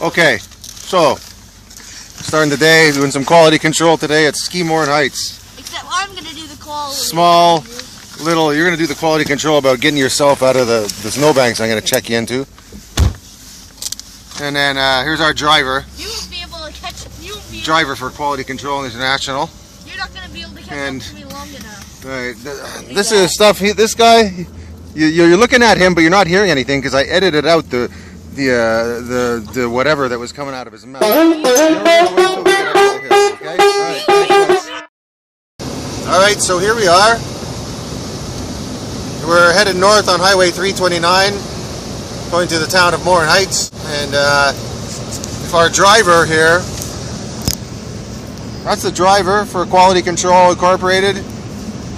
Okay, so starting the day, doing some quality control today at Ski Morin-Heights. Except I'm going to do the quality. Small, little, you're going to do the quality control about getting yourself out of the snowbanks I'm going to check you into. And then here's our driver. You won't be able to catch Driver for Quality Control International. You're not going to be able to catch up to me long enough. Right, this is stuff, this guy, you're looking at him, but you're not hearing anything because I edited out the whatever that was coming out of his mouth. Alright, so here we are. We're headed north on Highway 329, going to the town of Morin-Heights. And our driver here, that's the driver for Quality Control Incorporated.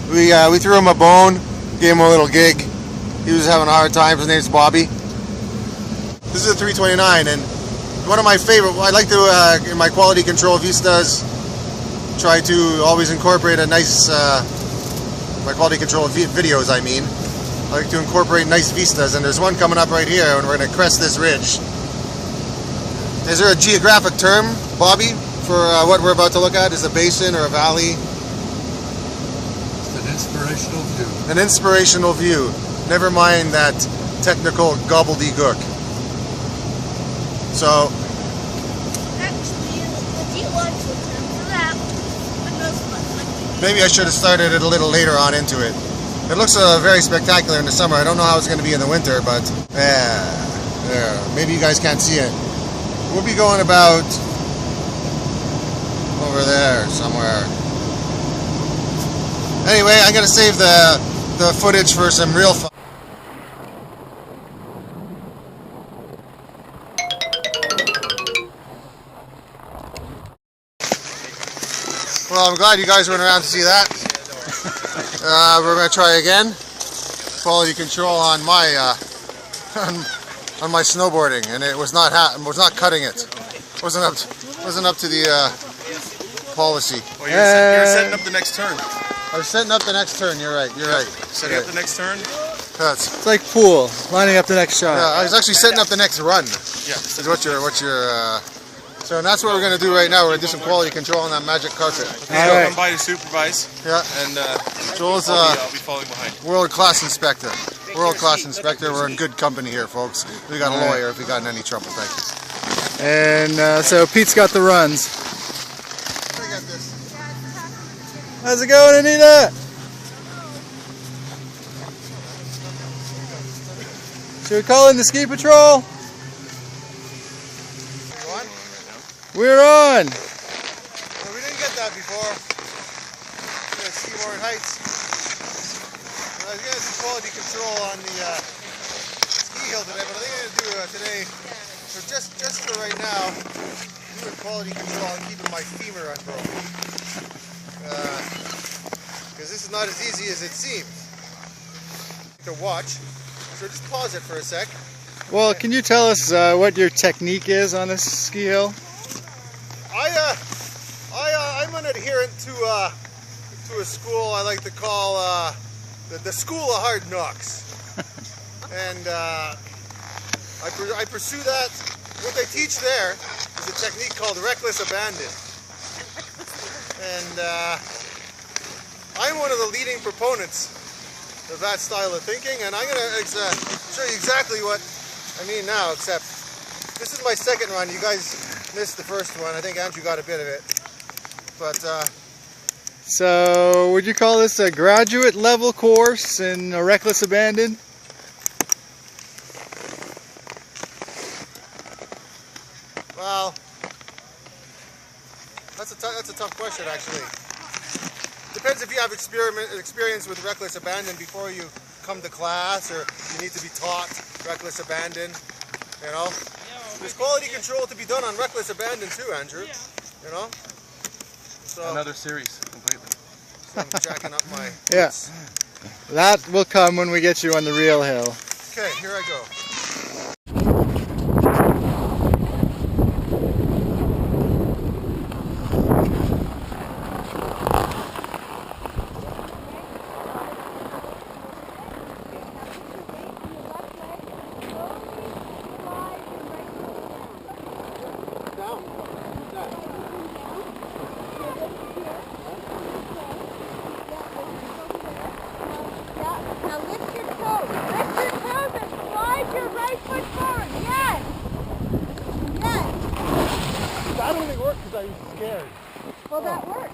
We threw him a bone, gave him a little gig. He was having a hard time. His name's Bobby. This is a 329, and one of my favorite, I like to, in my quality control vistas, try to always incorporate a nice, my quality control videos, I mean. I like to incorporate nice vistas, and there's one coming up right here, and we're going to crest this ridge. Is there a geographic term, Bobby, for what we're about to look at? Is a basin or a valley? It's an inspirational view. An inspirational view. Never mind that technical gobbledygook. So, maybe I should have started it a little later on into it. It looks very spectacular in the summer. I don't know how it's going to be in the winter, but yeah, maybe you guys can't see it. We'll be going about over there somewhere. Anyway, I'm going to save the footage for some real fun. Well, I'm glad you guys went around to see that. We're going to try again. Quality control on my on my snowboarding, and it was not cutting it. Wasn't up to the policy. Well, you're setting up the next turn. I was setting up the next turn. You're right. Setting up the next turn. It's like pool, lining up the next shot. Yeah, I was actually setting up the next run. Yeah. Is what your So that's what we're going to do right now. We're going to do some quality control on that magic carpet. I'll come by to supervise. Yeah. And Joel's I'll be following behind. World-class inspector. World-class inspector. We're in good company here, folks. We got a lawyer if we got in any trouble. Thank you. And so Pete's got the runs. I got this. How's it going, Anita? Should we call in the ski patrol? We're on! Well, we didn't get that before. We're at Ski Morin-Heights. I was going to do quality control on the ski hill today, but I think I'm going to do today, so just for right now, doing quality control and keeping my femur unbroken. Because this is not as easy as it seems to watch. So just pause it for a sec. Well, can you tell us what your technique is on this ski hill? I'm an adherent to a school I like to call the School of Hard Knocks, and I pursue that. What they teach there is a technique called reckless abandon, and I'm one of the leading proponents of that style of thinking, and I'm going to show you exactly what I mean now, except this is my second run. You guys missed the first one. I think Andrew got a bit of it. But so would you call this a graduate level course in a reckless abandon? Well, that's a tough question, actually. Depends if you have experience with reckless abandon before you come to class, or you need to be taught reckless abandon. You know, there's quality control to be done on reckless abandon too, Andrew. You know. So, another series completely. So I'm jacking up my. Yeah. That will come when we get you on the real hill. Okay, here I go. I don't think it worked because I was scared. Well, that worked.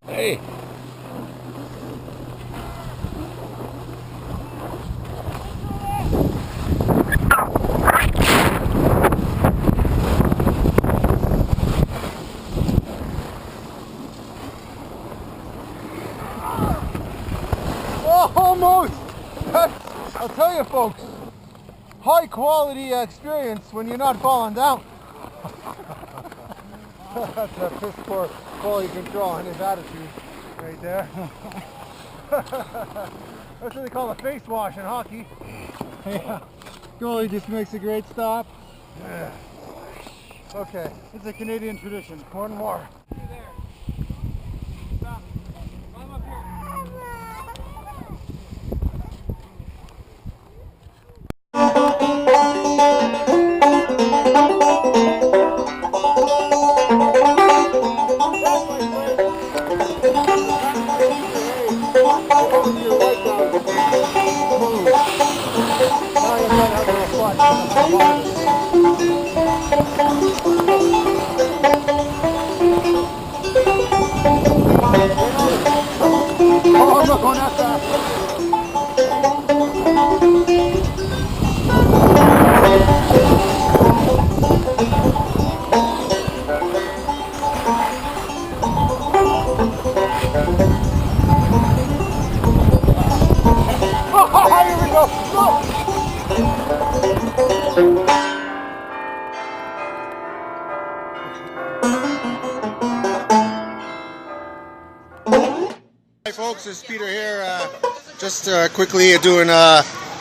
Hey. Oh, almost! I'll tell you folks, high quality experience when you're not falling down. That's a piss poor quality control and his attitude right there. That's what they call a face wash in hockey. Yeah. Goalie just makes a great stop. Yeah. Okay, it's a Canadian tradition. More and more. Oh, I'm not going that fast. Oh, here we go. Hi folks, it's Peter here. Just quickly doing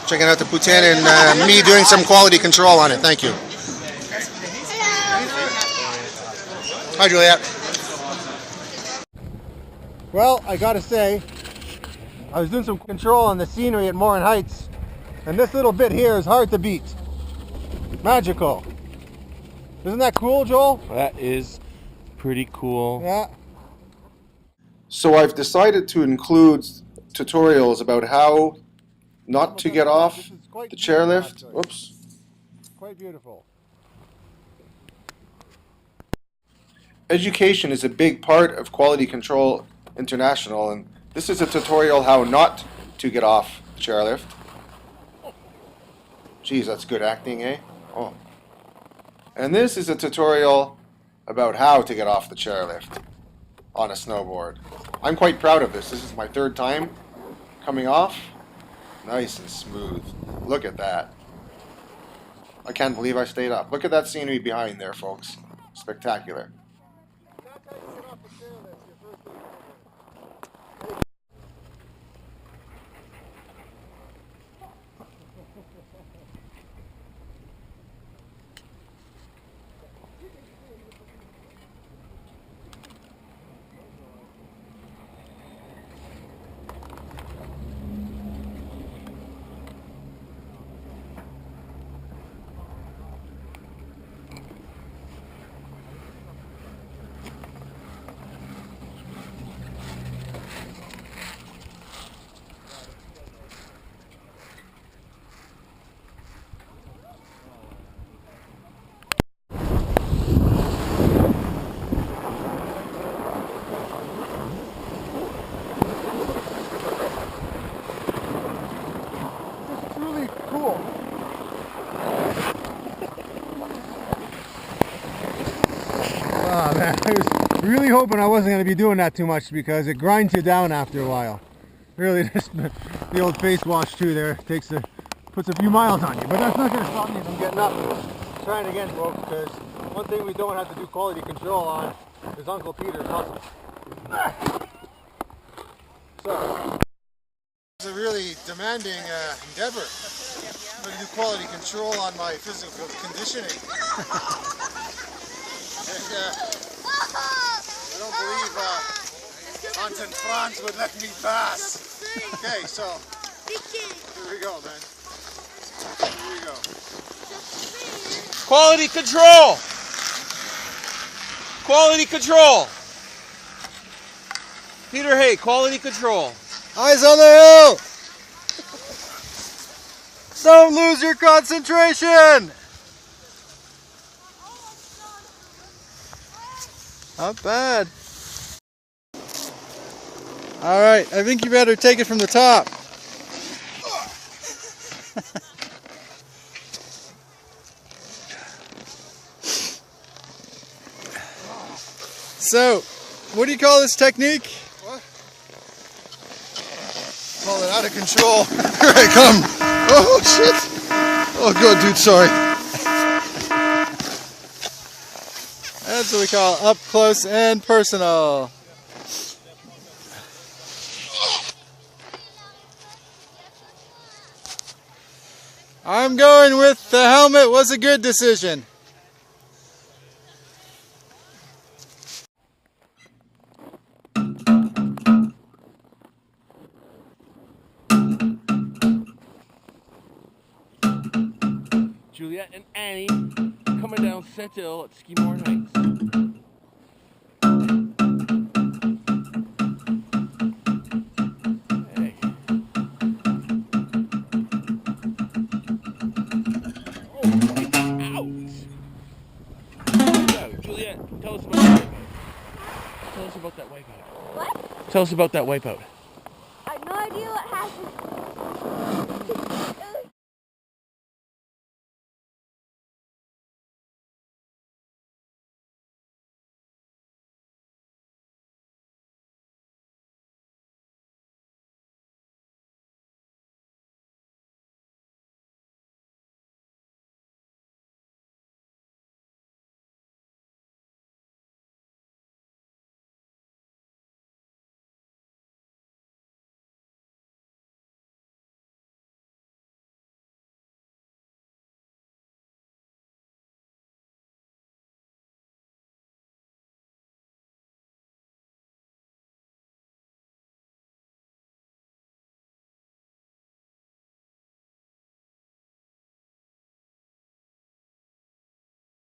checking out the Putin and me doing some quality control on it. Thank you. Hi Juliet. Well, I gotta say, I was doing some control on the scenery at Morin-Heights, and this little bit here is hard to beat. Magical. Isn't that cool, Joel? That is pretty cool. Yeah. So I've decided to include tutorials about how not to get off the chairlift. Oops. Quite beautiful. Education is a big part of Quality Control International, and this is a tutorial how not to get off the chairlift. Geez, that's good acting, eh? Oh. And this is a tutorial about how to get off the chairlift on a snowboard. I'm quite proud of this. This is my third time coming off. Nice and smooth. Look at that. I can't believe I stayed up. Look at that scenery behind there, folks. Spectacular. Oh man, I was really hoping I wasn't going to be doing that too much because it grinds you down after a while. Really, just the old face wash too there puts a few miles on you, but that's not going to stop me from getting up and trying again, folks, because one thing we don't have to do quality control on is Uncle Peter's hustle. So, it's a really demanding endeavor. I'm going to do quality control on my physical conditioning. And, I don't believe Anton Franz would let me pass. Okay, so here we go, man. Here we go. Quality control! Quality control! Peter, hey, quality control. Eyes on the hill! Don't lose your concentration! Not bad. All right, I think you better take it from the top. So, what do you call this technique? What? Call it out of control. Here I come. Oh, shit. Oh, good, dude, sorry. That's what we call up close and personal. I'm going with the helmet was a good decision. Juliet and Annie coming down Sentinel at Ski Morin-Heights. Hey. Oh, ouch! So, Juliet, tell us about that wipeout. Tell us about that wipeout. What? Tell us about that wipeout. I have no idea what happened.